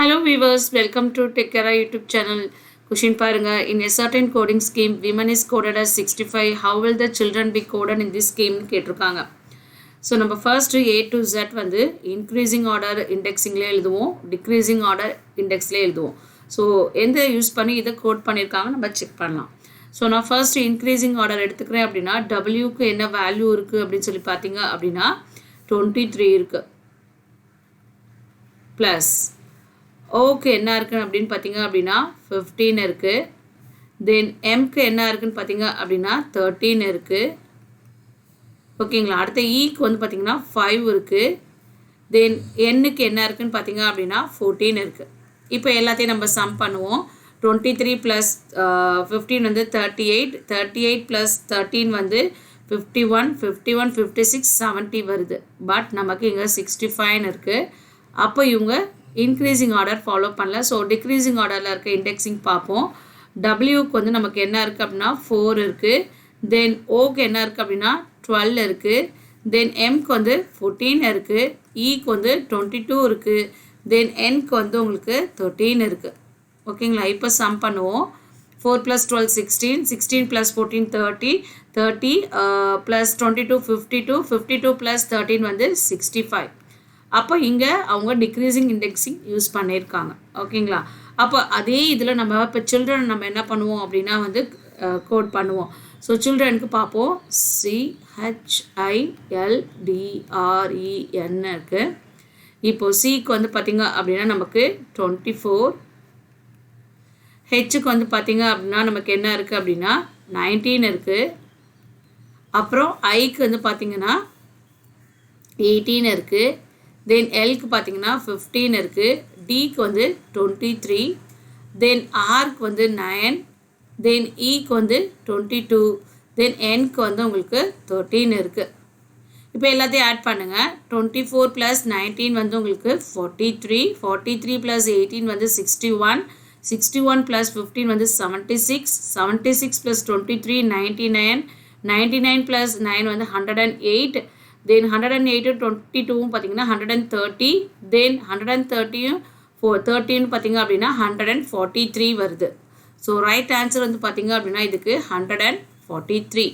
Hello viewers, welcome to Tekara YouTube channel. Question parunga. In a certain coding scheme, women is coded as 65. How will the children be coded in this scheme? கேட்டிருக்காங்க. So நம்ம first A to Z வந்து increasing order indexingல எழுதுவோம், decreasing order indexல எழுதுவோம். So எந்த use பண்ணி இதை code பண்ணியிருக்காங்க நம்ம செக் பண்ணலாம். ஸோ நான் ஃபர்ஸ்ட் இன்க்ரீசிங் ஆர்டர் எடுத்துக்கிறேன் அப்படின்னா டபிள்யூக்கு என்ன வேல்யூ இருக்குது அப்படின்னு சொல்லி பார்த்தீங்க அப்படின்னா 23 இருக்குது ப்ளஸ் ஓக்கு என்ன இருக்குன்னு அப்படின்னு பார்த்தீங்க அப்படின்னா 15 இருக்குது. தென் எம்க்கு என்ன இருக்குன்னு பார்த்தீங்க அப்படின்னா 13 இருக்குது. ஓகேங்களா. அடுத்த ஈக்கு வந்து பார்த்தீங்கன்னா 5 இருக்குது. தென் எண்ணுக்கு என்ன இருக்குன்னு பார்த்தீங்க அப்படின்னா 14 இருக்குது. இப்போ எல்லாத்தையும் நம்ம சம் பண்ணுவோம். 23 ப்ளஸ் 15 வந்து 38, 38 ப்ளஸ் 13 வந்து 51, 51, 56, 70 வருது. பட் நமக்கு இங்கே 65 இருக்குது. அப்போ இவங்க இன்க்ரீசிங் ஆர்டர் ஃபாலோ பண்ணல. ஸோ டிக்ரீசிங் ஆர்டரில் இருக்க இண்டெக்ஸிங் பார்ப்போம். டபிள்யூக்கு வந்து நமக்கு என்ன இருக்குது அப்படின்னா 4 இருக்குது. தென் ஓக்கு என்ன இருக்குது அப்படின்னா 12 இருக்குது. தென் எம்க்கு வந்து 14 இருக்குது. ஈக்கு வந்து 22 இருக்குது. தென் என்க்கு வந்து உங்களுக்கு 13 இருக்குது. ஓகேங்களா. இப்போ சம் பண்ணுவோம். 4 + 12 16, 16 + 14 30, 30 + 22 52, 52 + 13 வந்து 65. அப்போ இங்கே அவங்க டிக்ரீசிங் இண்டெக்ஸிங் யூஸ் பண்ணியிருக்காங்க. ஓகேங்களா. அப்போ அதே இதில் நம்ம இப்போ சில்ட்ரன் நம்ம என்ன பண்ணுவோம் அப்படின்னா வந்து கோட் பண்ணுவோம். ஸோ சில்ட்ரனுக்கு பார்ப்போம். CHILDREN இருக்குது. இப்போது சிக்கு வந்து பார்த்திங்க அப்படின்னா நமக்கு 24, ஹெச்சுக்கு வந்து பார்த்திங்க அப்படின்னா நமக்கு என்ன இருக்குது அப்படின்னா 19 இருக்குது. அப்புறம் ஐக்கு வந்து பார்த்திங்கன்னா 18 இருக்குது. தென் எல்க்கு பார்த்தீங்கன்னா 15 இருக்குது. டிக்கு வந்து 23. தென் ஆர்க்கு வந்து 9. தென் ஈக்கு வந்து 22. தென் என்க்கு வந்து உங்களுக்கு 13 இருக்குது. இப்போ எல்லாத்தையும் ஆட் பண்ணுங்கள். 24 + 19 வந்து உங்களுக்கு 43, 43 + 18 வந்து 61, 61 + 15 வந்து 76, 76 + 23 99, 99 + 9 வந்து 108. தென் 108 22 பார்த்தீங்கன்னா 130. தென் 130 13 பார்த்தீங்க அப்படின்னா 143 வருது. ஸோ ரைட் ஆன்சர் வந்து பார்த்தீங்க அப்படின்னா இதுக்கு 143.